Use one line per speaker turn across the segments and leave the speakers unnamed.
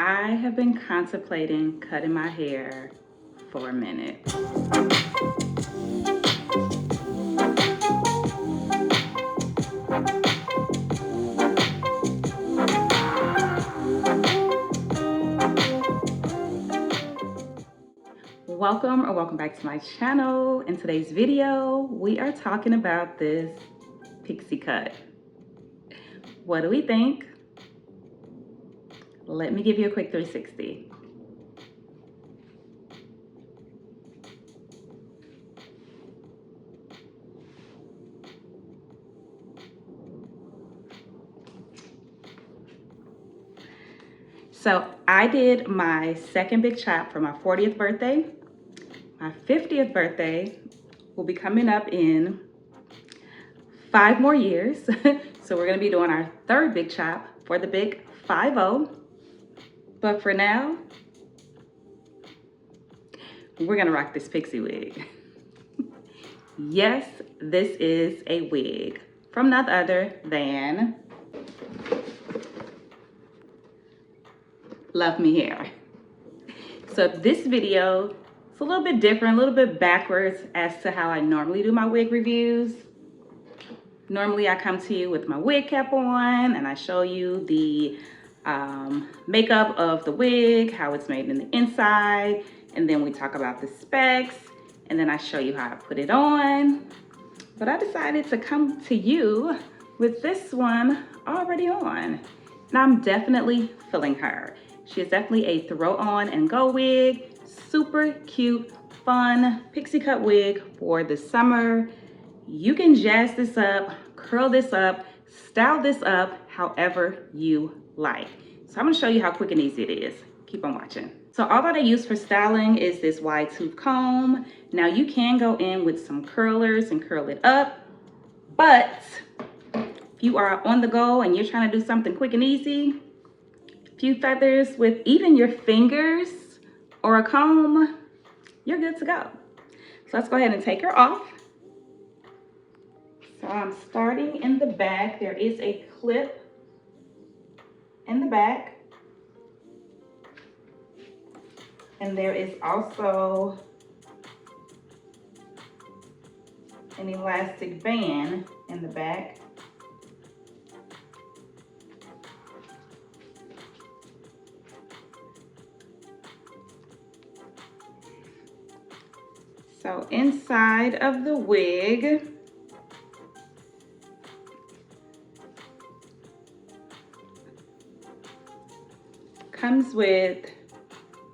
I have been contemplating cutting my hair for a minute. Welcome back to my channel. In today's video, we are talking about this pixie cut. What do we think? Let me give you a quick 360. So I did my second big chop for my 40th birthday. My 50th birthday will be coming up in 5 more years. So we're gonna be doing our third big chop for the big 50. But for now, we're gonna rock this pixie wig. Yes, this is a wig from none other than LuvMe hair. So this video is a little bit different, a little bit backwards as to how I normally do my wig reviews. Normally I come to you with my wig cap on and I show you the makeup of the wig, how it's made in the inside, and then we talk about the specs, and then I show you how I put it on. But I decided to come to you with this one already on. And I'm definitely feeling her. She is definitely a throw on and go wig. Super cute, fun pixie cut wig for the summer. You can jazz this up, curl this up, style this up however you like. So I'm gonna show you how quick and easy it is. Keep on watching. So all that I use for styling is this wide tooth comb. Now you can go in with some curlers and curl it up, but if you are on the go and you're trying to do something quick and easy, a few feathers with even your fingers or a comb, you're good to go. So let's go ahead and take her off. So I'm starting in the back. There is a clip in the back. And there is also an elastic band in the back. So inside of the wig, comes with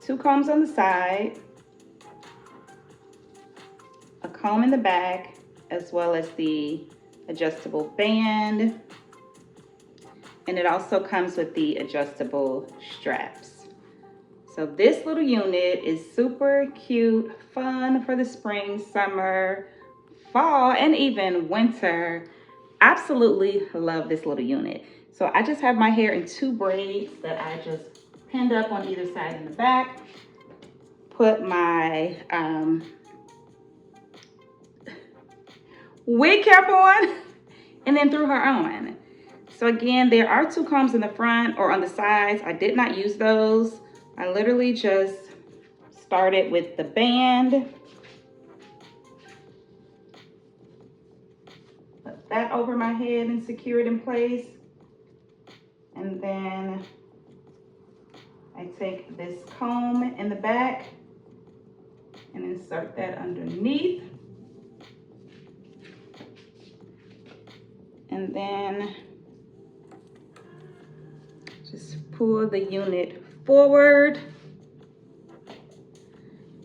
2 combs on the side, a comb in the back, as well as the adjustable band. And it also comes with the adjustable straps. So this little unit is super cute, fun for the spring, summer, fall, and even winter. Absolutely love this little unit. So I just have my hair in 2 braids that I just pinned up on either side in the back. Put my wig cap on and then threw her on. So again, there are 2 combs in the front or on the sides. I did not use those. I literally just started with the band. Put that over my head and secure it in place. And then I take this comb in the back and insert that underneath. And then just pull the unit forward.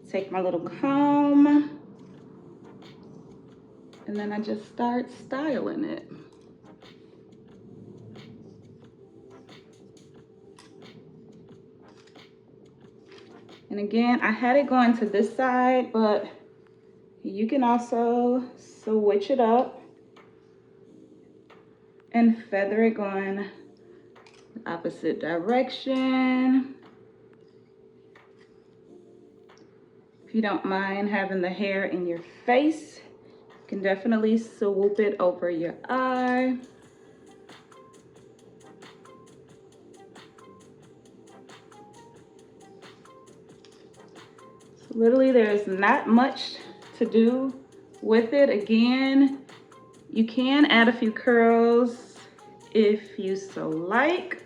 Take my little comb. And then I just start styling it. And again, I had it going to this side, but you can also switch it up and feather it going the opposite direction. If you don't mind having the hair in your face, you can definitely swoop it over your eye. Literally, there's not much to do with it. Again, you can add a few curls if you so like.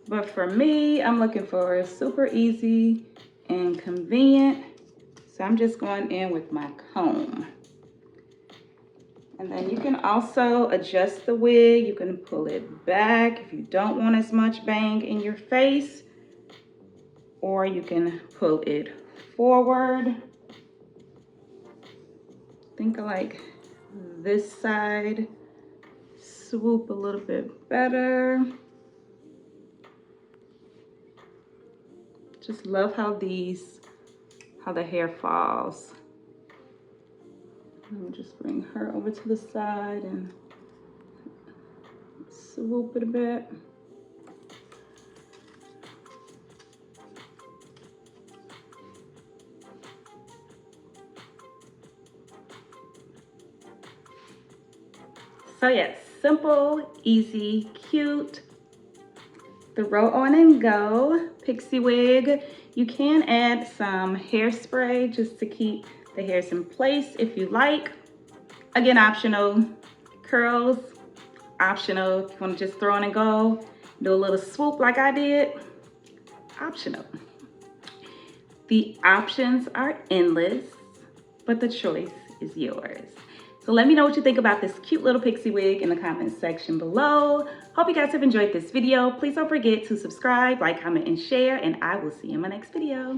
But for me, I'm looking for super easy and convenient. So I'm just going in with my comb. And then you can also adjust the wig. You can pull it back if you don't want as much bang in your face. Or you can pull it forward. Think of like this side. Swoop a little bit better. Just love how the hair falls. Let me just bring her over to the side and swoop it a bit. So yes, simple, easy, cute. Throw on and go Pixie wig. You can add some hairspray just to keep the hairs in place if you like. Again, optional. Curls, optional. If you want to just throw on and go, do a little swoop like I did, optional. The options are endless, but the choice is yours. So let me know what you think about this cute little pixie wig in the comments section below. Hope you guys have enjoyed this video. Please don't forget to subscribe, like, comment, and share, and I will see you in my next video.